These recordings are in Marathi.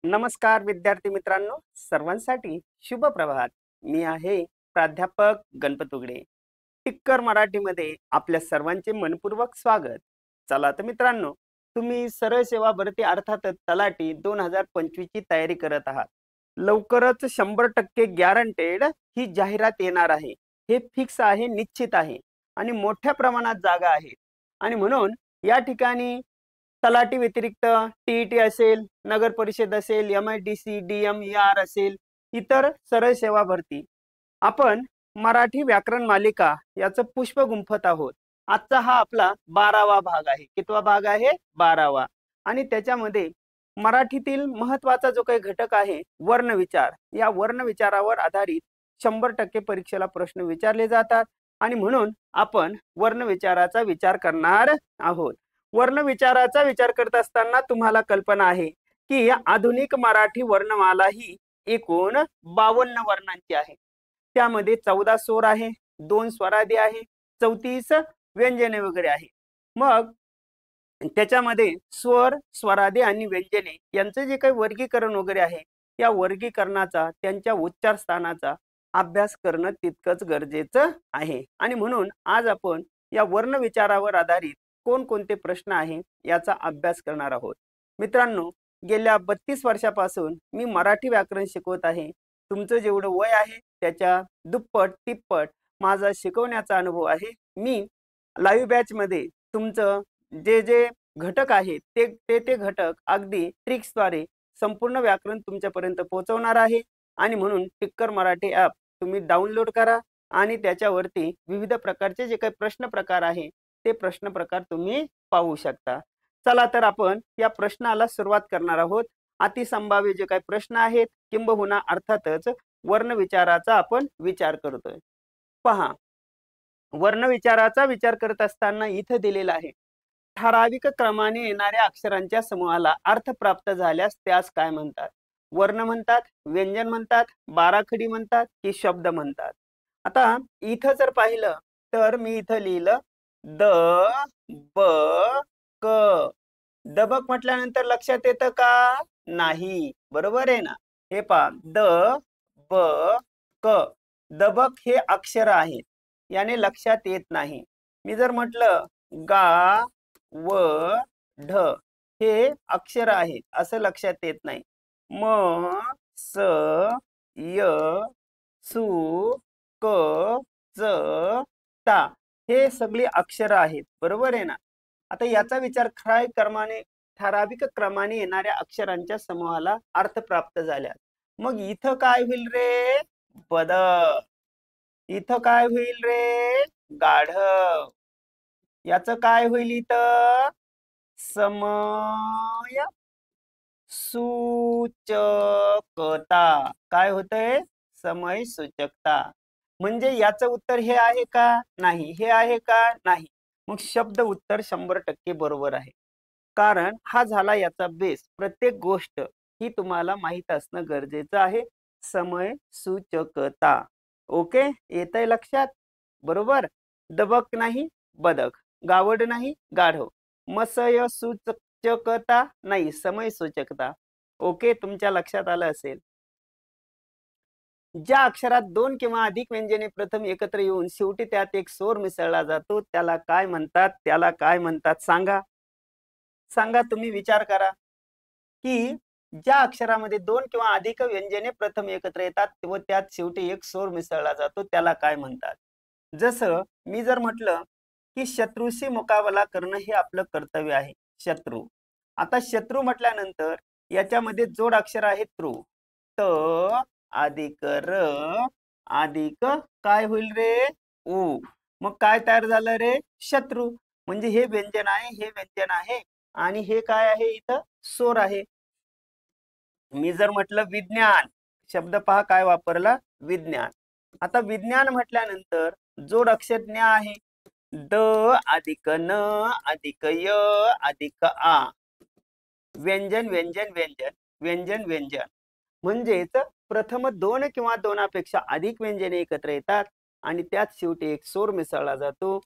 नमस्कार विद्यार्थी मित्रांनो, सर्वांसाठी शुभ प्रभात. मी आहे प्राध्यापक गणपत उगडे. टिक्कर मराठीमध्ये आपल्या सर्वांचे मनपूर्वक स्वागत. चला तर मित्रांनो, तुम्ही सरळ सेवा भरती अर्थातच तलाठी 2025 ची तयारी करत आहात. लवकरच 100% गॅरंटेड ही जाहिरात येणार आहे. हे फिक्स आहे, निश्चित आहे आणि मोठ्या प्रमाणात जागा आहेत. आणि म्हणून या ठिकाणी तलाठी व्यतिरिक्त टीईटी असेल, नगर परिषद असेल, MIDC, DMER असेल, इतर सरळ सेवा भरती आपण मराठी व्याकरण मालिका याचं पुष्प गुंफत आहोत. आजचा हा आपला 12वा भाग आहे. कितवा भाग आहे? 12वा. आणि त्याच्यामध्ये मराठीतील महत्वाचा जो काही घटक आहे वर्णविचार, या वर्णविचारावर आधारित 100% परीक्षेला प्रश्न विचारले जातात आणि म्हणून आपण वर्णविचाराचा विचार करणार आहोत. वर्णविचाराचा विचार करत असताना तुम्हाला कल्पना आहे की आधुनिक मराठी वर्णमाला ही एकूण 52 वर्णांची आहे. त्यामध्ये 14 स्वर आहे, 2 स्वरादी आहे, 34 व्यंजने वगैरे आहे. मग त्याच्यामध्ये स्वर, स्वरादी आणि व्यंजने यांचे जे काही वर्गीकरण वगैरे आहे, या वर्गीकरणाचा, त्यांच्या उच्चार स्थानाचा अभ्यास करणं तितकंच गरजेचं आहे. आणि म्हणून आज आपण या वर्णविचारावर आधारित कोणकोणते प्रश्न आहे याचा अभ्यास करणार आहोत. मित्रांनो, गेल्या 32 वर्षापासून मी मराठी व्याकरण शिकवत आहे. तुमचं जेवढं वय आहे त्याच्या दुप्पट तिप्पट माझा शिकवण्याचा अनुभव आहे. मी लाईव्ह बॅच मध्ये तुमचं जे जे घटक आहेत ते घटक अगदी ट्रिक्सद्वारे संपूर्ण व्याकरण तुमच्यापर्यंत पोहोचवणार आहे. आणि म्हणून टिक्कर मराठी ॲप तुम्ही डाउनलोड करा आणि त्याच्यावरती विविध प्रकारचे जे काही प्रश्न प्रकार आहे ते प्रश्न प्रकार तुम्ही पाहू शकता. चला तर आपण या प्रश्नाला सुरुवात करणार आहोत. अतिसंभाव्य जे काही प्रश्न आहेत किंबहुना अर्थातच वर्णविचाराचा आपण विचार करतोय. पहा, वर्णविचाराचा विचार करत असताना इथे दिलेला आहे, ठराविक क्रमाने येणाऱ्या अक्षरांच्या समूहाला अर्थ प्राप्त झाल्यास त्यास काय म्हणतात? वर्ण म्हणतात, व्यंजन म्हणतात, बाराखडी म्हणतात की शब्द म्हणतात? आता इथं जर पाहिलं तर मी इथं लिहिलं द ब क. दबक म्हटल्यानंतर लक्षात येतं का? नाही. बरोबर आहे ना? हे पहा, द ब क. दबक हे अक्षर आहेत, याने लक्षात येत नाही. मी जर म्हटलं गा व ढ, हे अक्षर आहेत, असं लक्षात येत नाही. म स य सु क च ता, हे सगळे अक्षर आहेत. बरोबर आहे ना? आता याचा विचार ठराविक क्रमाने येणाऱ्या अक्षरांच्या समूहाला अर्थ प्राप्त झाल्या. मग इथं काय होईल रे? बदक. इथं काय होईल रे? गाढव. याचं काय होईल इथं? समय सूचकता. काय होतंय? समय सूचकता. म्हणजे याचं उत्तर हे आहे का? नाही. हे आहे का? नाही. मग शब्द उत्तर 100% बरोबर आहे. कारण हा झाला याचा बेस. प्रत्येक गोष्ट ही तुम्हाला माहित असणं गरजेचं आहे. समय सूचकता. ओके, येतंय लक्षात? बरोबर. दबक नाही, बदक. गावड नाही, गाढव. मसय सूचकता नाही, समय सूचकता. ओके, तुमच्या लक्षात आलं असेल. ज्या अक्षरात 2 किंवा अधिक व्यंजने प्रथम एकत्र येऊन शेवटी त्यात एक स्वर मिसळला जातो त्याला काय म्हणतात? त्याला काय म्हणतात? सांगा. सांगा, तुम्ही विचार करा की ज्या अक्षरामध्ये 2 किंवा अधिक व्यंजने प्रथम एकत्र येतात व त्यात शेवटी एक स्वर मिसळला जातो त्याला काय म्हणतात? जसं मी जर म्हटलं की शत्रूशी मुकाबला करणं हे आपलं कर्तव्य आहे. शत्रू. आता शत्रू म्हटल्यानंतर याच्यामध्ये जोड अक्षर आहे त्रू. त अधिक र अधिक काय होईल रे? उ. मग काय तयार झालं रे? शत्रू. म्हणजे हे व्यंजन आहे, हे व्यंजन आहे आणि हे काय आहे? इथं स्वर आहे. मी जर म्हटलं विज्ञान, शब्द पहा काय वापरला? विज्ञान. आता विज्ञान म्हटल्यानंतर जोड अक्षर ज्ञ आहे. द अधिक न अधिक य अधिक आ. व्यंजन व्यंजन व्यंजन व्यंजन व्यंजन. म्हणजेच प्रथम 2 किंवा 2पेक्षा अधिक व्यंजने एकत्र येतात आणि त्यात शेवटी एक स्वर मिसळला जातो.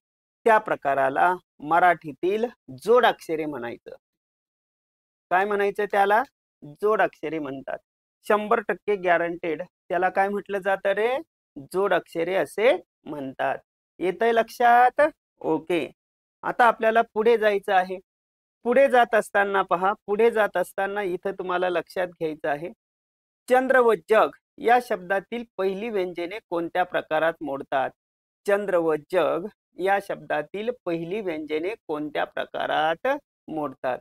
त्या प्रकाराला मराठीतील जोड अक्षरे म्हणायचं. काय म्हणायचं त्याला? जोड अक्षरे म्हणतात. 100% गॅरंटेड त्याला काय म्हटलं जातं रे? जोड अक्षरे असे म्हणतात. येतंय लक्षात? ओके. आता आपल्याला पुढे जायचं आहे. पुढे जात असताना पहा, पुढे जात असताना इथं तुम्हाला लक्षात घ्यायचं आहे, चंद्र व जग या शब्दातील पहिली व्यंजने कोणत्या प्रकारात मोडतात? चंद्र व जग या शब्दातील पहिली व्यंजने कोणत्या प्रकारात मोडतात?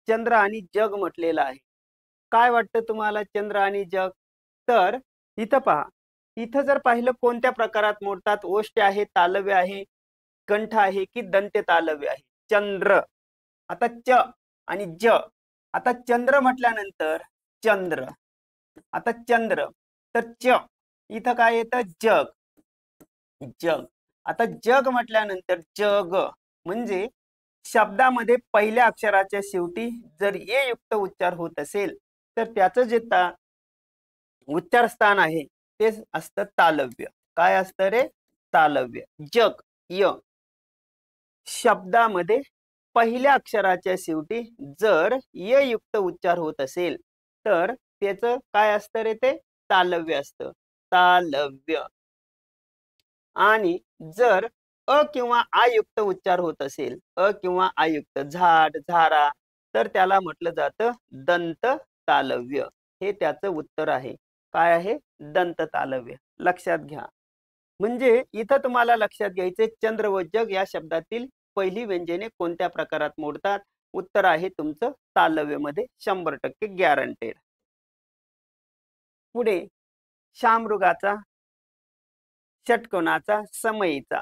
चंद्र आणि जग म्हटलेलं आहे. काय वाटतं तुम्हाला चंद्र आणि जग? तर इथं पहा, इथं जर पाहिलं कोणत्या प्रकारात मोडतात? ओष्ठ आहे, तालव्य आहे, कंठ आहे की दंत्य तालव्य आहे? चंद्र. आता च आणि ज. आता चंद्र म्हटल्यानंतर चंद्र. आता चंद्र तर च इथं काय येतं? जग. जग. आता जग म्हटल्यानंतर जग म्हणजे शब्दामध्ये पहिल्या अक्षराच्या शेवटी जर ये युक्त उच्चार होत असेल तर त्याचं जे उच्चार स्थान आहे ते असतं तालव्य. काय असतं रे? तालव्य. जग य शब्दामध्ये पहिल्या अक्षराच्या शेवटी जर य युक्त उच्चार होत असेल तर त्याचं काय असतं रे? ते तालव्य असतं. तालव्य. आणि जर अ किंवा आ युक्त उच्चार होत असेल, अ किंवा आ युक्त, झाड, झारा, तर त्याला म्हटलं जातं दंत तालव्य. हे त्याचं उत्तर आहे. काय आहे? दंत तालव्य. लक्षात घ्या. म्हणजे इथं तुम्हाला लक्षात घ्यायचे चंद्र व जग या शब्दातील पहिली व्यंजने कोणत्या प्रकारात मोडतात? उत्तर आहे तुमचं तालव्यमध्ये 100% गॅरंटेड. पुढे शामृगाचा, षटकोनाचा, समयीचा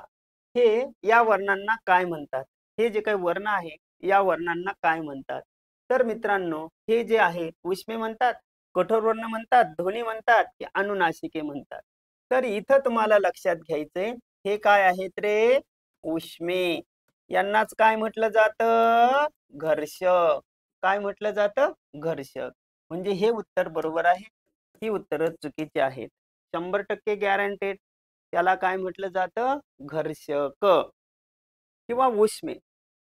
हे या वर्णांना काय म्हणतात? हे जे काही वर्ण आहे या वर्णांना काय म्हणतात? तर मित्रांनो, हे जे आहे उष्मे म्हणतात, कठोर वर्ण म्हणतात, ध्वनी म्हणतात की अनुनासिके म्हणतात? तर इथं तुम्हाला लक्षात घ्यायचंय हे काय आहेत रे? उष्मे. यांनाच काय म्हटलं जातं? घर्षक. काय म्हटलं जातं? घर्षक. म्हणजे हे उत्तर बरोबर आहे. ही उत्तरं चुकीची आहेत. 100% गॅरंटेड. त्याला काय म्हटलं जातं? घर्षक किंवा उष्मे.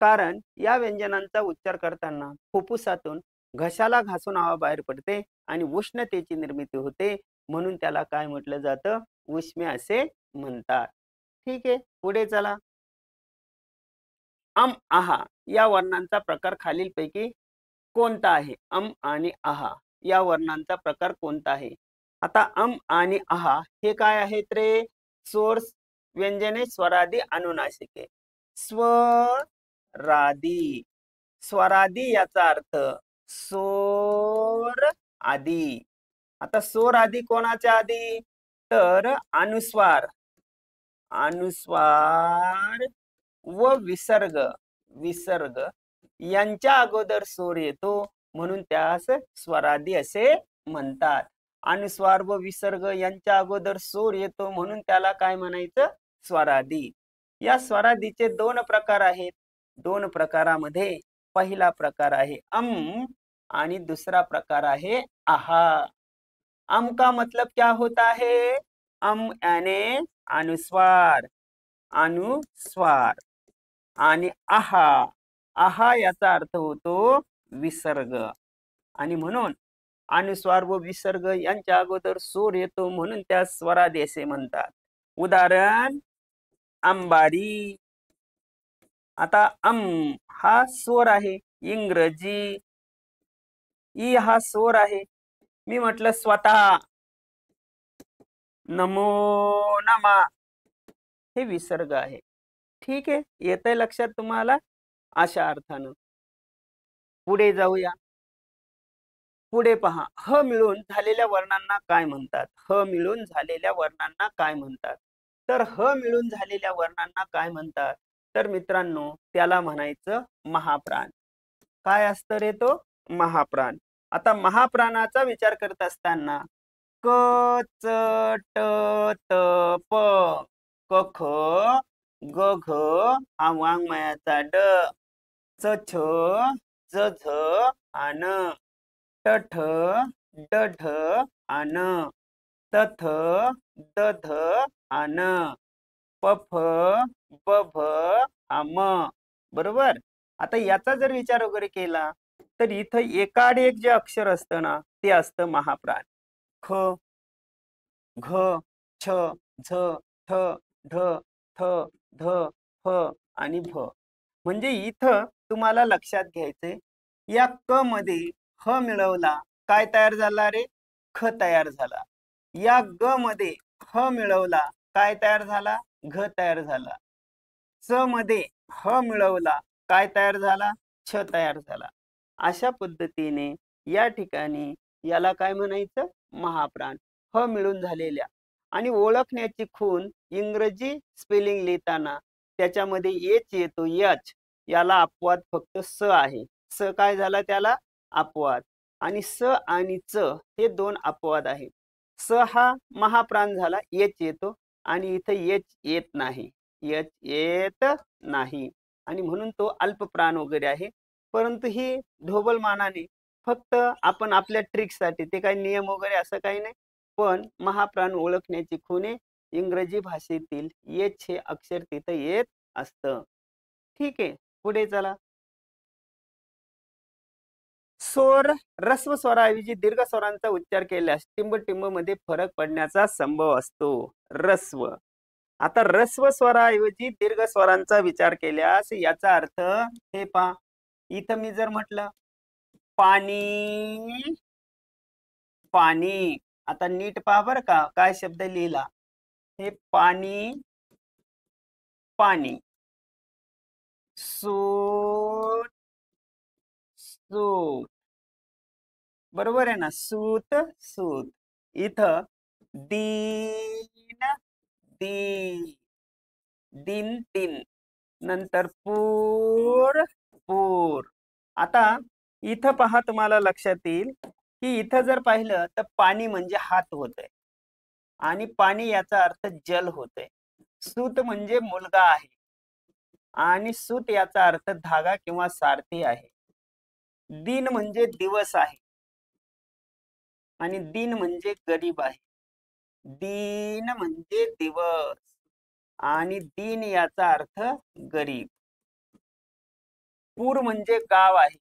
कारण या व्यंजनांचा उच्चार करताना फुफ्फुसातून घशाला घासून हवा बाहेर पडते आणि उष्णतेची निर्मिती होते, म्हणून त्याला काय म्हटलं जातं? उष्मे असे म्हणतात. ठीक आहे, पुढे चला. अम आहा या वर्णांचा प्रकार खालीलपैकी कोणता आहे? अम आणि आहा या वर्णांचा प्रकार कोणता आहे? आता अम आणि आहा हे काय आहेत रे? स्वर व्यंजने, स्वरादी, अनुनासिके. स्वरादी. स्वरादी याचा अर्थ सोर आदी. आता सोर आदी कोणाच्या आधी? तर अनुस्वार. अनुस्वार व विसर्ग. विसर्ग यांच्या अगोदर स्वर येतो म्हणून त्यास स्वरादी असे म्हणतात. अनुस्वार व विसर्ग यांच्या अगोदर स्वर येतो म्हणून त्याला काय म्हणायचं? स्वरादी. या स्वरादीचे दोन प्रकार आहेत. दोन प्रकारामध्ये पहिला प्रकार आहे अम आणि दूसरा प्रकार आहे आहा. अम का मतलब क्या होता है? अम यानी अनुस्वार. अनुस्वार. आणि आहा. आहा याचा अर्थ होतो विसर्ग. आणि म्हणून अनुस्वार व विसर्ग यांच्या अगोदर स्वर येतो म्हणून त्या स्वरादी असे म्हणतात. उदाहरण अंबारी. आता अम हा स्वर आहे. इंग्रजी. ई हा स्वर आहे. मी म्हटलं स्वतः. नमो नमा हे विसर्ग आहे. ठीक आहे, येतंय लक्षात तुम्हाला? अशा अर्थानं पुढे जाऊया. पुढे पहा, ह मिळून झालेल्या वर्णांना काय म्हणतात? ह मिळून झालेल्या वर्णांना काय म्हणतात? तर ह मिळून झालेल्या वर्णांना काय म्हणतात? तर मित्रांनो, त्याला म्हणायचं महाप्राण. काय असतं रे तो? महाप्राण. आता महाप्राणाचा विचार करत असताना क च ट त प क ख ग घ हा वाङ्मयाचा ड, च छ ज झ आन, ट ठ ड ढ आन, त थ द ध आन, प फ ब भ आम. बरोबर. आता याचा जर विचार वगैरे केला तर इथं एकाआड एक जे अक्षर असतं ना ते असतं महाप्राण. ख, घ, छ, झ, ठ, ढ, थ, ध, फ आणि भ. म्हणजे इथं तुम्हाला लक्षात घ्यायचंय, या क मध्ये ह मिळवला काय तयार झाला रे? ख तयार झाला. या ग मध्ये ह मिळवला काय तयार झाला? घ तयार झाला. च मध्ये ह मिळवला काय तयार झाला? छ तयार झाला. अशा पद्धतीने या ठिकाणी याला काय म्हणायचं? महाप्राण. ह मिळून झालेल्या. आणि ओळखण्याची खूण इंग्रजी स्पेलिंग लिहिताना त्याच्यामध्ये एच येतो, एच. याला अपवाद फक्त स आहे. स काय झाला त्याला? अपवाद. आणि स आणि च हे दोन अपवाद आहेत. स हा महाप्राण झाला, एच येतो आणि इथं एच येत नाही. एच येत नाही आणि म्हणून तो अल्पप्राण वगैरे आहे. परंतु ही ढोबळमानाने फक्त आपण आपल्या ट्रिकसाठी, ते काही नियम वगैरे असं काही नाही. पण महाप्राण ओळखण्याची खुणे इंग्रजी भाषेतील एच हे अक्षर तिथं येत असतं. ठीक आहे, पुढे चला. स्वर ऱ्हस्व स्वराऐवजी दीर्घ स्वरांचा उच्चार केल्यास टिंब मध्ये फरक पडण्याचा संभव असतो. ऱ्हस्व. आता ऱ्हस्व स्वराऐवजी दीर्घ स्वरांचा विचार केल्यास याचा अर्थ हे पहा. इथं मी जर म्हटलं पाणी, पाणी. आता नीट पहा बरं का काय शब्द लिहिला. हे पाणी, पाणी. सूत, सूत. बरोबर आहे ना? सूत, सूत. इथं दीन, दी, दिन, दिन. नंतर पूर, पूर. आता इथं पहा, तुम्हाला लक्षात येईल की इथं जर पाहिलं तर पाणी म्हणजे हात होतंय आणि पाणी याचा अर्थ जल होतंय. सूत म्हणजे मुलगा आहे आणि सूत याचा अर्थ धागा किंवा सारथी आहे. दिन म्हणजे दिवस आहे आणि दिन म्हणजे गरीब आहे. दीन म्हणजे दिवस आणि दिन याचा अर्थ गरीब. पूर म्हणजे गाव आहे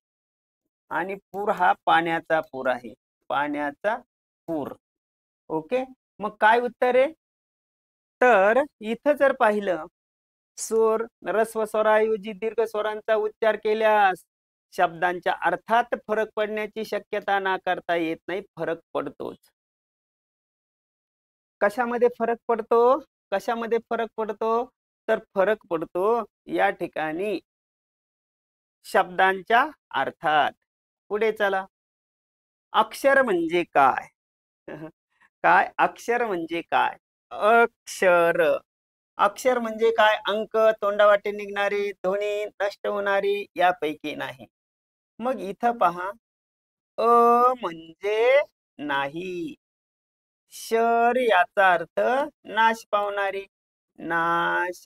आणि पूर हा पाण्याचा पूर आहे. पाण्याचा पूर. ओके, मग काय उत्तर आहे? तर इथं जर पाहिलं, स्वर ऱ्हस्व स्वराऐवजी दीर्घ स्वरांचा उच्चार केल्यास शब्दांच्या अर्थात फरक पडण्याची शक्यता नाकारता येत नाही. फरक पडतोच. कशामध्ये फरक पडतो? कशामध्ये फरक पडतो? तर फरक पडतो या ठिकाणी शब्दांच्या अर्थात. पुढे चला. अक्षर म्हणजे काय? काय अक्षर म्हणजे काय? अक्षर. अक्षर म्हणजे काय? अंक, तोंडावाटे निघणारी ध्वनी, नष्ट होणारी यापैकी नाही. मग इथं पहा, अ म्हणजे नाही. शर याचा अर्थ नाश पावणारी, नाश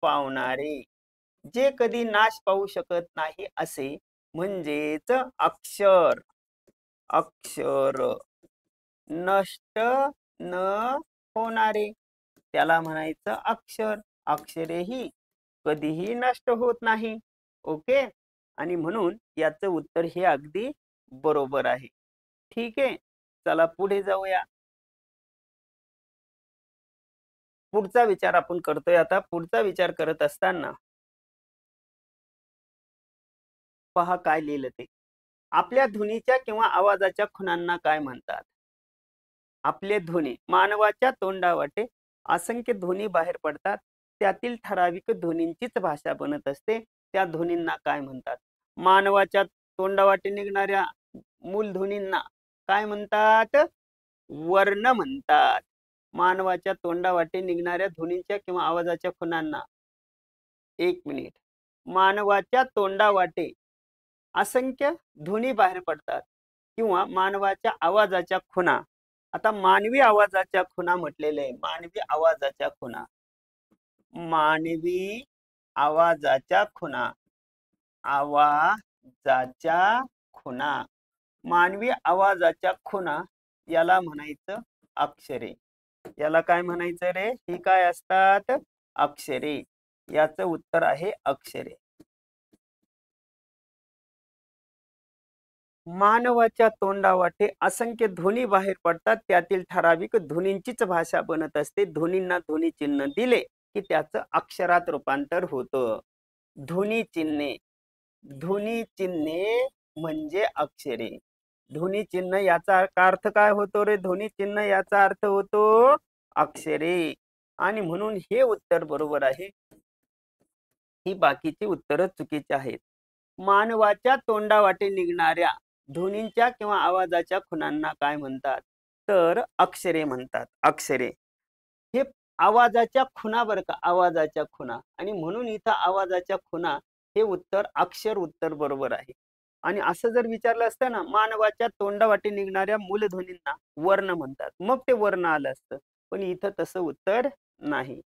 पावणारे. जे कधी नाश पावू शकत नाही असे म्हणजेच अक्षर. अक्षर. नष्ट न होणारे त्याला म्हणायचं अक्षर. अक्षरेही कधीही नष्ट होत नाही. ओके, आणि म्हणून याचं उत्तर हे अगदी बरोबर आहे. ठीक आहे, चला पुढे जाऊया. पुढचा विचार आपण करतोय. आता पुढचा विचार करत असताना पहा काय लिहिलं ते. आपल्या ध्वनीच्या किंवा आवाजाच्या खुणांना काय म्हणतात? आपले ध्वनी. मानवाच्या तोंडावाटे असंख्य ध्वनी बाहेर पडतात. त्यातील ठराविक ध्वनींचीच भाषा बनत असते. त्या ध्वनींना काय म्हणतात? मानवाच्या तोंडावाटे निघणाऱ्या मूल ध्वनींना काय म्हणतात? वर्ण म्हणतात. मानवाच्या तोंडावाटे निघणाऱ्या ध्वनींच्या किंवा आवाजाच्या खुणांना, एक मिनिट, मानवाच्या तोंडावाटे असंख्य ध्वनी बाहेर पडतात किंवा मानवाच्या आवाजाच्या खुणा. आता मानवी आवाजाच्या खुणा म्हटलेले आहे. मानवी आवाजाच्या खुणा. मानवी आवाजाच्या खुणा. आवाजाच्या खुणा. मानवी आवाजाच्या खुणा याला म्हणायचं अक्षरे. याला काय म्हणायचं रे? ही काय असतात? अक्षरे. याचं उत्तर आहे अक्षरे. मानवाच्या तोंडावाटे असंख्य ध्वनी बाहेर पडतात, त्यातील ठराविक ध्वनींचीच भाषा बनत असते. ध्वनींना ध्वनी चिन्ह दिले की त्याचं अक्षरात रूपांतर होतं. ध्वनी चिन्हे, ध्वनी चिन्हे म्हणजे अक्षरे. ध्वनी चिन्ह याचा अर्थ काय होतो रे? ध्वनी चिन्ह याचा अर्थ होतो अक्षरे. आणि म्हणून हे उत्तर बरोबर आहे. ही बाकीची उत्तर चुकीची आहेत. मानवाच्या तोंडावाटे निघणाऱ्या ध्वनींच्या किंवा आवाजाच्या खुणांना काय म्हणतात? तर अक्षरे म्हणतात. अक्षरे हे आवाजाच्या खुणा बरं का, आवाजाच्या खुणा. आणि म्हणून इथं आवाजाच्या खुणा हे उत्तर अक्षर उत्तर बरोबर आहे. आणि असं जर विचारलं असतं ना, मानवाच्या तोंडावाटे निघणाऱ्या मूलध्वनींना वर्ण म्हणतात, मग ते वर्ण आलं असतं. पण इथं तसं उत्तर नाही.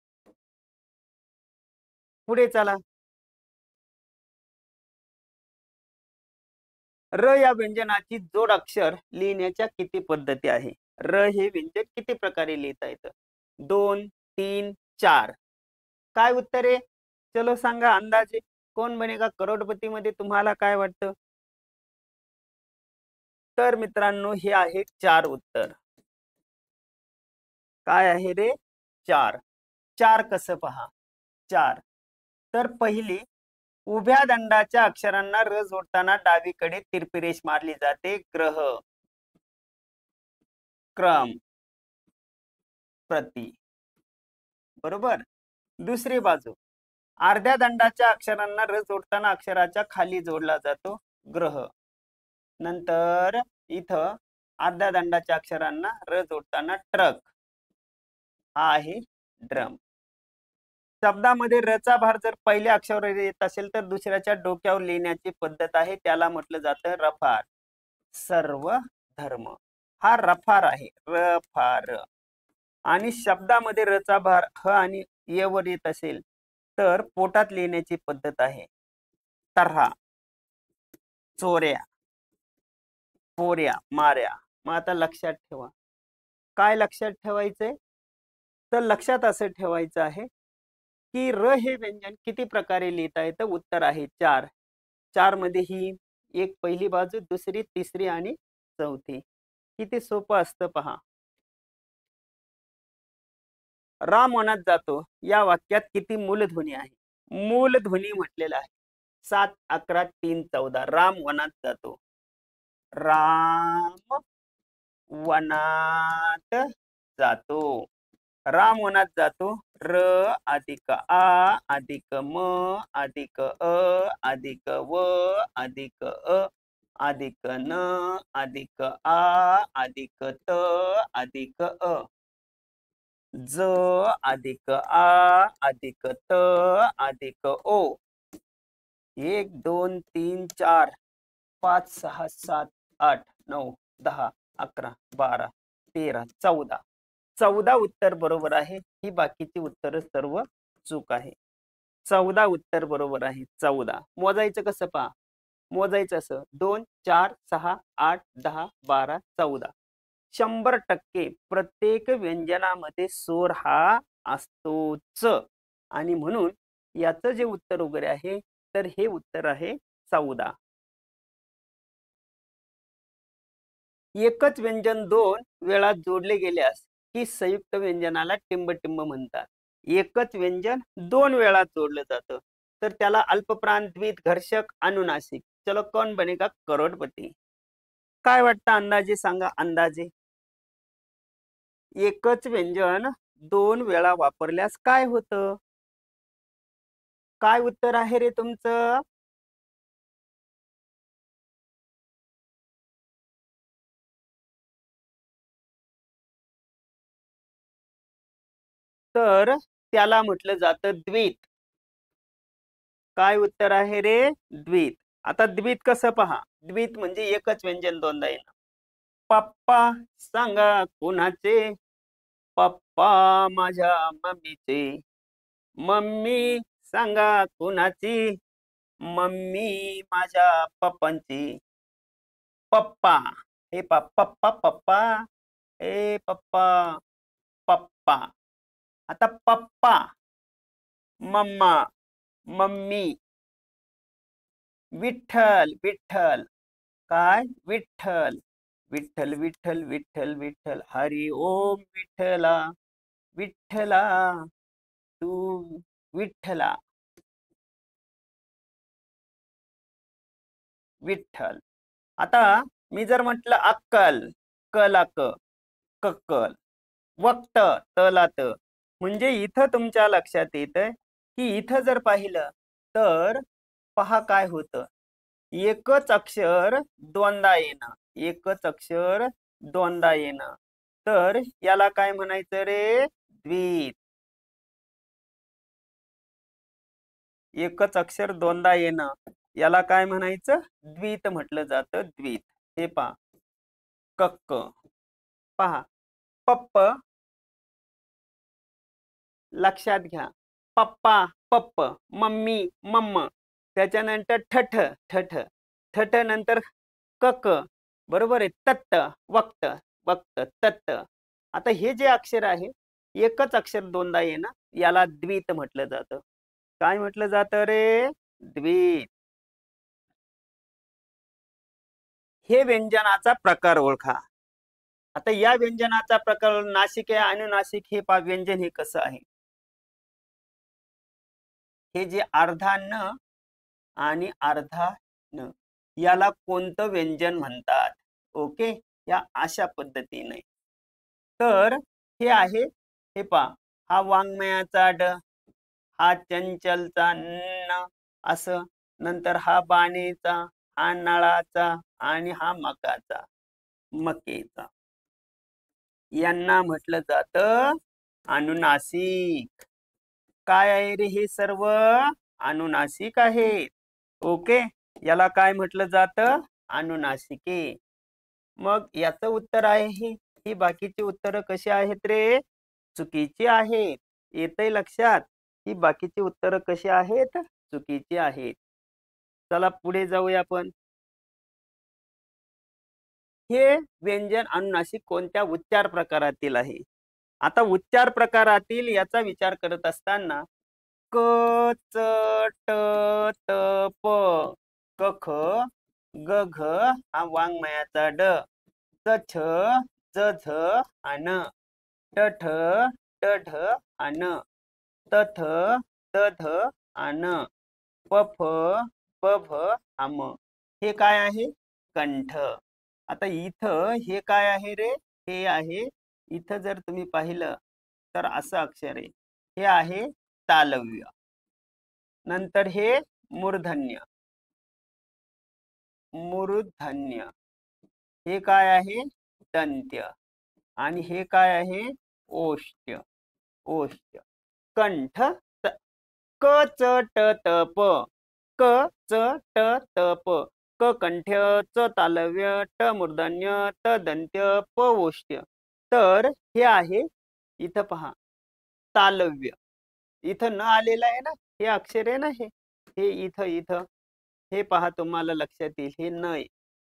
पुढे चला. र या व्यंजनाची जोड अक्षर लिहिण्याच्या किती पद्धती आहे? र हे व्यंजन किती प्रकारे लिहिता येतं? 2, 3, 4. काय उत्तर आहे? चलो सांगा अंदाजे. कोण बनेगा करोडपती मध्ये तुम्हाला काय वाटतं? तर मित्रांनो हे आहे 4 उत्तर. काय आहे रे? 4. 4 कसं पहा? 4. तर पहिली, उभ्या दंडाच्या अक्षरांना र जोडताना डावीकडे तिरपी रेष मारली जाते. ग्रह, क्रम, प्रति. बरोबर. दुसरी बाजू, अर्ध्या दंडाच्या अक्षरांना र जोडताना अक्षराच्या खाली जोडला जातो ग्रह. नंतर इथं अर्ध्या दंडाच्या अक्षरांना र जोडताना ट्रक. हा आहे ड्रम. शब्दामध्ये रचा भार जर पहिल्या अक्षरावर येत असेल तर दुसऱ्याच्या डोक्यावर लिहिण्याची पद्धत आहे, त्याला म्हटलं जातं रफार. सर्व धर्म हा रफार आहे. रफार. आणि शब्दामध्ये रचा भार ह आणि य वर येत असेल तर पोटात लिहिण्याची पद्धत आहे तर्हा, चोऱ्या, पोऱ्या, माऱ्या. मग आता लक्षात ठेवा. काय लक्षात ठेवायचंय? तर लक्षात असं ठेवायचं आहे की र हे व्यंजन किती प्रकारे लिहिता येतं? उत्तर आहे 4. 4 मध्ये ही एक पहिली बाजू, दुसरी, तिसरी आणि चौथी. किती सोपं असतं पहा. राम वनात जातो या वाक्यात किती मूलध्वनी आहे? मूलध्वनी म्हटलेला आहे 7, 11, 3, 14. राम वनात जातो. राम वनात जातो. राम वनात जातो. र अधिक आ अधिक म अधिक अ अधिक व अधिक अ अधिक न अधिक आ अधिक त अधिक अ. ज अधिक आ अधिक त अधिक ओ. 1, 2, 3, 4, 5, 6, 7, 8, 9, 10, 11, 12, 13, 14. 14 उत्तर बरोबर आहे. ही बाकीची उत्तर सर्व चूक आहे. 14 उत्तर बरोबर आहे. 14. मोजायचं कसं पहा? मोजायचं असं 2, 4, 6, 8, 10, 12, 14. 100% प्रत्येक व्यंजनामध्ये स्वर हा असतोच. आणि म्हणून याचं जे उत्तर वगैरे आहे तर हे उत्तर आहे 14. एकच व्यंजन 2 वेळा जोडले गेल्यास की संयुक्त व्यंजनाला टिंब-टिंब म्हणतात. एकच व्यंजन 2 वेळा जोडलं जातं तर त्याला अल्पप्राण, द्वित, घर्षक, अनुनासिक. चलो कौन बनेगा करोडपती? काय वाटतं अंदाजे सांगा अंदाजे. एकच व्यंजन 2 वेळा वापरल्यास काय होतं? काय उत्तर आहे रे तुमचं? तर त्याला म्हटलं जातं द्वित. काय उत्तर आहे रे? द्वित. आता द्वित कसं पहा? द्वित म्हणजे एकच व्यंजन दोनदा येणं. पप्पा सांगा कुणाचे? पप्पा माझ्या मम्मीचे. मम्मी सांगा कुणाची? मम्मी माझ्या पप्पांची. पप्पा हे पप्पा पप्पा हे पप्पा पप्पा. आता पप्पा, मम्मा, मम्मी, विठ्ठल विठ्ठल. काय विठ्ठल, विठ्ठल विठ्ठल विठ्ठल विठ्ठल, हरी ओम विठ्ठला, विठ्ठला तू विठ्ठला, विठ्ठल. आता मी जर म्हटलं अक्कल, कला क, कक्कल, वक्त, तला त, म्हणजे इथं तुमच्या लक्षात येतंय की इथं जर पाहिलं तर पहा काय होतं, एकच अक्षर दोनदा येणं, एकच अक्षर दोनदा येणं, तर याला काय म्हणायचं रे, द्वित. एकच अक्षर दोनदा येणं याला काय म्हणायचं, द्वित म्हटलं जातं, द्वित. हे पहा, कक्क, पहा, पप्प, लक्षात घ्या, पप्पा, पप्प, मम्मी, मम्म, त्याच्यानंतर ठठ, ठठ, ठठ नंतर कक, बरोबर आहे, तत्त, वक्त, वक्त, तत्त. आता हे जे अक्षर आहे, एकच अक्षर दोनदा येणं याला द्वित म्हटलं जातं. काय म्हटलं जातं रे, द्वित. हे व्यंजनाचा प्रकार ओळखा. आता या व्यंजनाचा प्रकार, नासिक आहे, अनुनासिक, हे पा व्यंजन हे कसं आहे, हे जे अर्धा न आणि अर्धा न याला कोणतं व्यंजन म्हणतात, ओके, या अशा पद्धतीने. तर हे आहे, हे पा, हा वाङ्मयाचा ड, हा चंचलचा न, असं, नंतर हा बाणेचा, हा नळाचा आणि हा मकाचा, मकेचा, यांना म्हटलं जातं अनुनासिक. काय आहे रे, हे सर्व अनुनासिक आहेत, ओके, याला काय म्हटलं जातं, अनुनासिके. मग याचं उत्तर आहे ही बाकीची उत्तर कशी आहेत रे, चुकीची आहेत. येतंय लक्षात, ही बाकीची उत्तर कशी आहेत, चुकीची आहेत. चला पुढे जाऊया आपण. हे व्यंजन अनुनासिक कोणत्या उच्चार प्रकारातील आहे. आता उच्चार प्रकारातील याचा विचार करत असताना क, च, ट, त, प, क, ख, ग, घ, हा वाङ्मयाचा ड, च, छ, ज, झ, आन, ट, ठ, ट, ढ, आन, त, थ, त, ध, आन, प, फ, प, भ, आम, हे काय आहे, कंठ. आता इथं हे काय आहे रे, हे आहे, इथं जर तुम्ही पाहिलं तर असं अक्षर आहे, हे आहे तालव्य. नंतर हे मूर्धन्य, मूर्धन्य, हे काय आहे, दंत्य, आणि हे काय आहे, ओष्ठ्य, ओष्ठ्य. कंठ, क, च, ट, त, प, क, च, ट, त, प, क कंठ्य, च तालव्य, ट मूर्धन्य, त दंत्य, प ओष्ठ्य. तर हे आहे, इथं पहा, तालव्य, इथं न आलेलं आहे ना, हे अक्षर आहे ना, हे इथं इथं, हे पहा तुम्हाला लक्षात येईल, हे न आहे.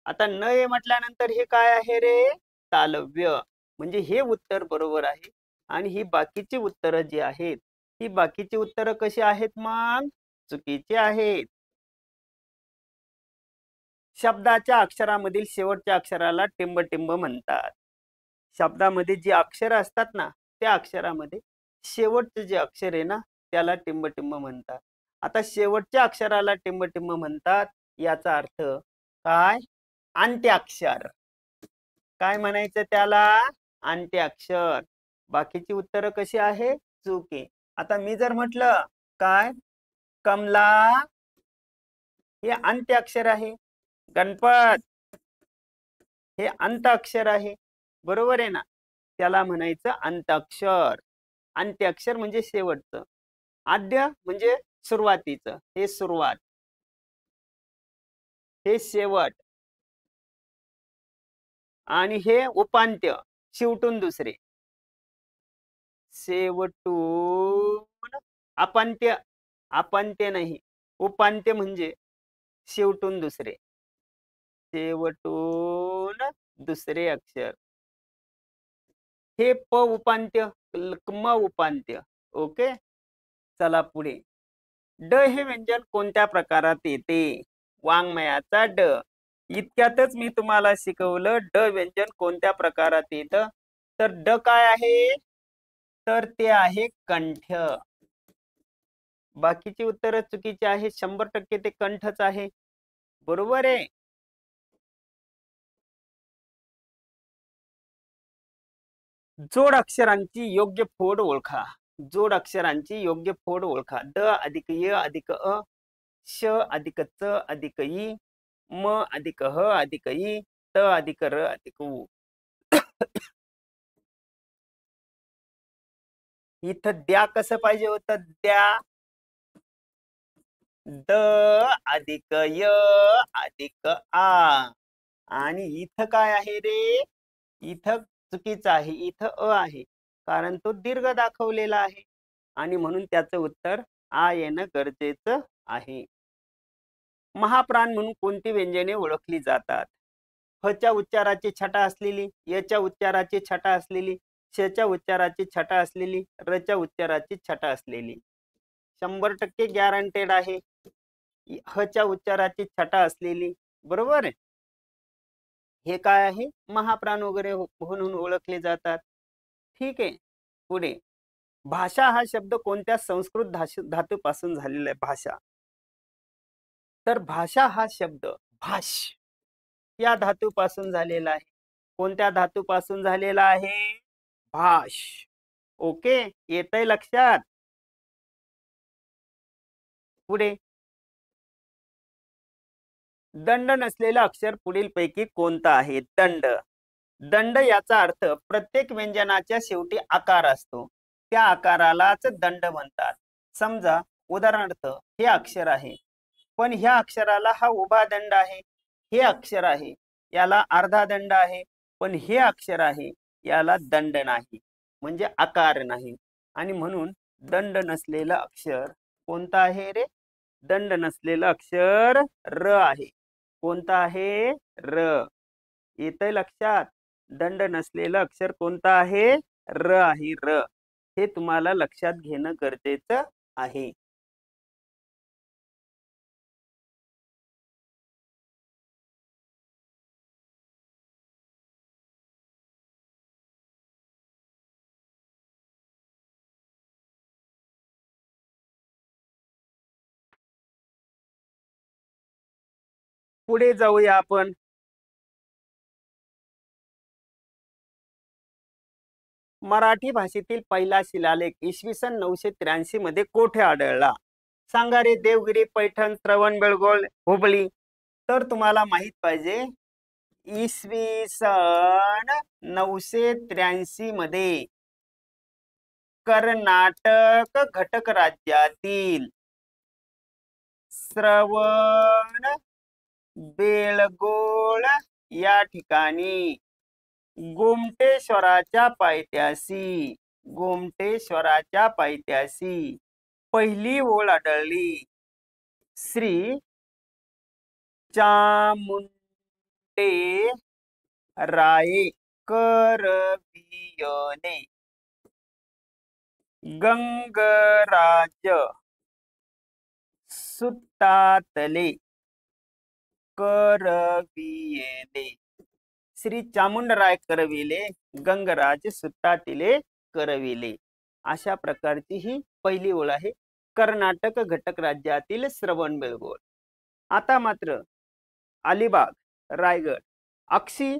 आता न आहे म्हटल्यानंतर हे काय आहे रे, तालव्य. म्हणजे हे उत्तर बरोबर आहे. आणि ही बाकीची उत्तरं जी आहेत, ही बाकीची उत्तरं कशी आहेत, मग चुकीची आहेत. शब्दाच्या अक्षरामधील शेवटच्या अक्षराला टिंबटिंब म्हणतात. शब्दामध्ये जी अक्षर असतात ना, त्या अक्षरामध्ये शेवटचे जे अक्षर आहे ना, त्याला टिंबटिंब म्हणतात. आता शेवटच्या अक्षराला टिंबटिंब म्हणतात याचा अर्थ काय, अंत्याक्षर. काय म्हणायचं त्याला, अंत्याक्षर. बाकीची उत्तरं कशी आहे, चूक आहे. आता मी जर म्हटलं काय, कमला, हे अंत्याक्षर आहे. गणपत, हे अंत अक्षर आहे, बरोबर आहे ना, त्याला म्हणायचं अंताक्षर. अंत्याक्षर म्हणजे शेवटचं, आद्य म्हणजे सुरुवातीचं, हे सुरुवात, हे शेवट, आणि हे उपांत्य, शेवटून दुसरे, शेवटून अपंत्य, अपंत्य नाही, उपांत्य म्हणजे शेवटून दुसरे, शेवटून दुसरे अक्षर, हे प उपांत्य, म उपांत्य, ओके. चला पुढे. ड हे व्यंजन कोणत्या प्रकारात येते, वाङ्मयाचा ड. इतक्यातच मी तुम्हाला शिकवलं ड व्यंजन कोणत्या प्रकारात येतं. तर ड काय आहे, तर ते आहे कंठ. बाकीची उत्तर चुकीची आहे, 100% ते कंठच आहे. बरोबर आहे. जोड अक्षरांची योग्य फोड ओळखा. जोड अक्षरांची योग्य फोड ओळखा. द अधिक य अधिक अ, श अधिक च अधिक ई, म अधिक ह अधिक ई, त अधिक र अधिक उ. इथं द्या कसं पाहिजे होतं, द्या. द अधिक य अधिक आ. आणि इथं काय आहे रे, इथं चुकीचं आहे, इथं अ आहे, कारण तो दीर्घ दाखवलेला आहे आणि म्हणून त्याचं उत्तर आ येणं गरजेचं आहे. महाप्राण म्हणून कोणती व्यंजने ओळखली जातात? च्या उच्चाराची छटा असलेली, यच्या उच्चाराची छटा असलेली, च्या उच्चाराची छटा असलेली, च्या उच्चाराची छटा असलेली. 100% गॅरंटेड आहे. च्या उच्चाराची छटा असलेली. बरोबर आहे. हे काय आहे, महाप्राण वगैरे म्हणून ओळखले जातात. ठीक आहे. पुढे, भाषा हा शब्द कोणत्या संस्कृत धातूपासून झालेला आहे? भाषा. तर भाषा हा शब्द भाष या धातूपासून झालेला आहे. कोणत्या धातूपासून झालेला आहे? भाष. ओके, येतंय लक्षात? पुढे, दंड नसलेलं अक्षर पुढील पैकी कोणतं आहे? दंड. दंड याचा अर्थ प्रत्येक व्यंजनाच्या शेवटी आकार असतो, त्या आकारालाच दंड म्हणतात. समजा उदाहरणार्थ हे अक्षर आहे, पण ह्या अक्षराला हा उभा दंड आहे. हे अक्षर आहे, याला अर्धा दंड आहे, पण हे अक्षर आहे, याला दंड नाही, म्हणजे आकार नाही. आणि म्हणून दंड नसलेलं अक्षर कोणतं आहे रे? दंड नसलेलं अक्षर र आहे. कोणतं आहे? र. येतंय लक्षात? दंड नसलेलं अक्षर कोणतं आहे? र आहे, र. हे तुम्हाला लक्षात घेणं गरजेचं आहे. पुढे जाऊया आपण. मराठी भाषेतील पहिला शिलालेख इसवी सन 983 मध्ये कोठे आढळला? सांगा रे. देवगिरी, पैठण, श्रवणबेळगोळ, हुबळी. तर तुम्हाला माहित पाहिजे, इसवी सन 983 मध्ये कर्नाटक घटक राज्यातील श्रवण बेळगोळ या ठिकाणी गोमटेश्वराच्या पायथ्याशी, गोमटेश्वराच्या पायथ्याशी पहिली ओळ आढळली. श्री चामुंडे राये करवियने गंगराज सुतातले करविले. श्री चामुंडराय करविले, गंगराज सुतातिले करविले. अशा प्रकारची ही पहिली ओळ आहे, कर्नाटक घटक राज्यातील श्रवणबेळगोळ. आता मात्र अलिबाग, रायगड, अक्षी,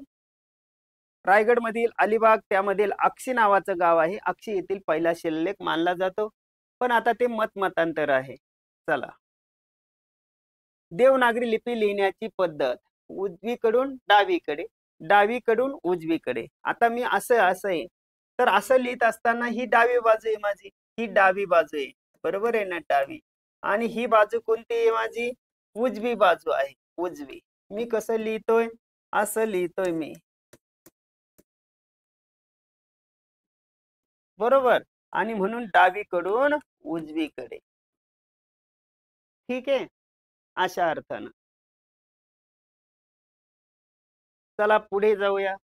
रायगड मधील अलिबाग, त्यामधील अक्षी नावाचं गाव आहे. अक्षी येथील पहिला शिलालेख मानला जातो, पण आता ते मतांतर आहे. चला, देवनागरी लिपी लिहिण्याची पद्धत उजवीकडून डावीकडे, डावीकडून उजवीकडे. आता मी असं आहे, तर असं लिहित असताना ही डावी बाजू आहे माझी, ही डावी बाजू आहे. बरोबर आहे ना? डावी. आणि ही बाजू कोणती आहे माझी? उजवी बाजू आहे, उजवी. मी कसं लिहितोय? असं लिहितोय मी. बरोबर. आणि म्हणून डावीकडून उजवीकडे. ठीक आहे, अशा अर्थानं. चला पुढे जाऊया.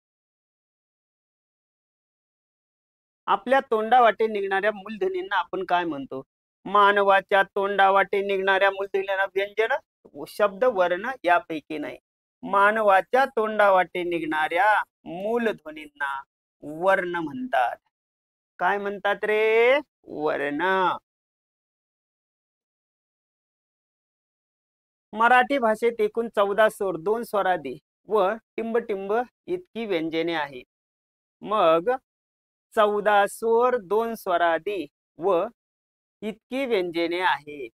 आपल्या तोंडावाटे निघणाऱ्या मूलध्वनींना आपण काय म्हणतो? मानवाच्या तोंडावाटे निघणाऱ्या मूलध्वनींना व्यंजन, शब्द, वर्ण यापैकी नाही. मानवाच्या तोंडावाटे निघणाऱ्या मूलध्वनींना वर्ण म्हणतात. काय म्हणतात रे? वर्ण. मराठी भाषेत एकूण 14 स्वर, 2 स्वरादी व टिंब इतकी व्यंजने आहेत. मग 14 स्वर, 2 स्वरादी व इतकी व्यंजने आहेत.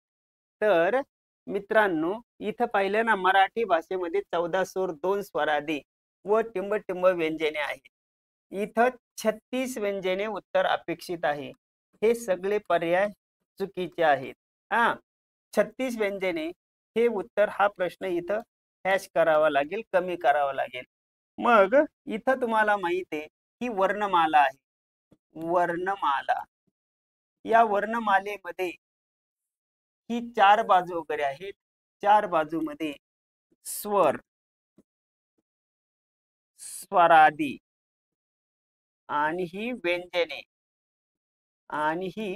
तर मित्रांनो, इथं पाहिलं ना, मराठी भाषेमध्ये 14 स्वर, 2 स्वरादी व टिंब व्यंजने आहेत. इथं 36 व्यंजने उत्तर अपेक्षित आहे. हे सगळे पर्याय चुकीचे आहेत. 36 व्यंजने हे उत्तर, हा प्रश्न इथं हॅश करावा लागेल, कमी करावा लागेल. मग इथं तुम्हाला माहिती आहे की वर्णमाला आहे. वर्णमाला, या वर्णमालेमध्ये ही 4 बाजू वगैरे आहेत. 4 बाजूमध्ये स्वर, स्वरादी आणि ही व्यंजने आणि ही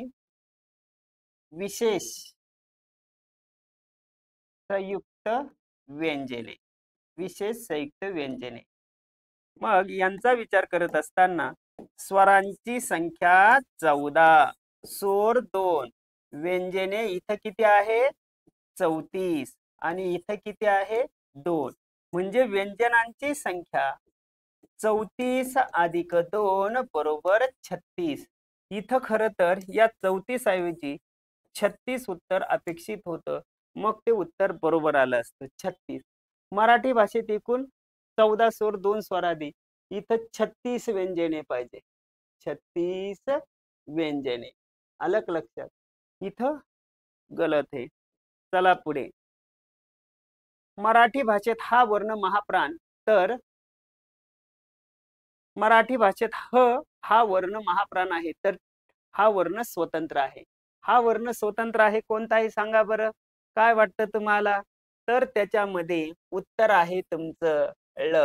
विशेष संयुक्त व्यंजने, विशेष संयुक्त व्यंजने. मग यांचा विचार करत असताना स्वरांची संख्या 14, स्वर 2, व्यंजने इथं किती आहे? 34 आणि इथं किती आहे? 2. म्हणजे व्यंजनांची संख्या 34 अधिक 2 बरोबर 36. इथं खरं तर या 34 ऐवजी 36 उत्तर अपेक्षित होतं. मग ते उत्तर बरोबर आलं असतं, 36. मराठी भाषेत एकूण 14 स्वर, 2 स्वरादी, इथं 36 व्यंजने पाहिजे. 36 व्यंजने. आलं का लक्षात? इथं गलत आहे. चला पुढे. मराठी भाषेत हा वर्ण महाप्राण, तर मराठी भाषेत हा वर्ण महाप्राण आहे, तर हा वर्ण स्वतंत्र आहे. हा वर्ण स्वतंत्र आहे कोणता आहे सांगा बरं? काय वाटतं तुम्हाला? तर त्याच्यामध्ये उत्तर आहे तुमचं ळ.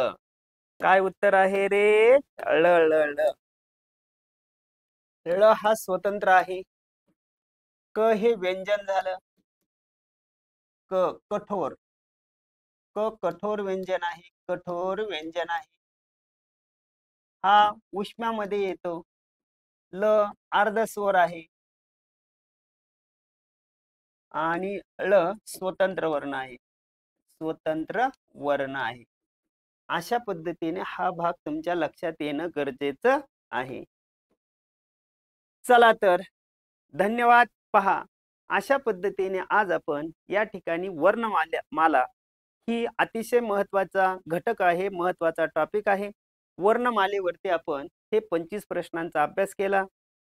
काय उत्तर आहे रे? ळ ळ ळ. ळ हा स्वतंत्र आहे. क हे व्यंजन झालं. कठोर. कठोर व्यंजन आहे. कठोर व्यंजन आहे. हा उष्म्यामध्ये येतो. ल अर्धस्वर आहे आणि ळ स्वतंत्र वर्ण आहे. स्वतंत्र वर्ण आहे. अशा पद्धतीने हा भाग तुमच्या लक्षात येणं गरजेचं आहे. चला तर, धन्यवाद. पहा, अशा पद्धतीने आज आपण या ठिकाणी वर्णमाला ही अतिशय महत्वाचा घटक आहे, महत्वाचा टॉपिक आहे. वर्णमालेवरती आपण हे 25 प्रश्नांचा अभ्यास केला.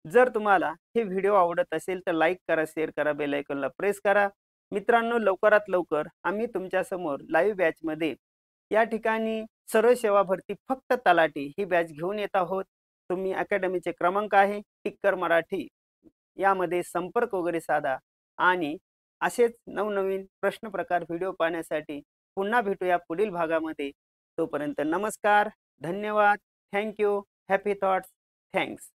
जर तुम्हाला हे व्हिडिओ आवडत असेल तर लाईक करा, शेअर करा, बेल आयकॉनला प्रेस करा. मित्रांनो, लवकरात लवकर आम्ही तुमच्या समोर लाईव्ह बॅचमध्ये या ठिकाणी सरळ सेवा भरती फक्त तलाठी ही बॅच घेऊन येत आहोत. तुम्ही अकॅडमीचे क्रमांक आहे टिक्कर मराठी, यामध्ये संपर्क वगैरे साधा आणि असेच नवनवीन प्रश्न प्रकार व्हिडिओ पाहण्यासाठी पुन्हा भेटूया पुढील भागामध्ये. तोपर्यंत नमस्कार, धन्यवाद, थँक्यू, हॅपी थॉट्स, थँक्स.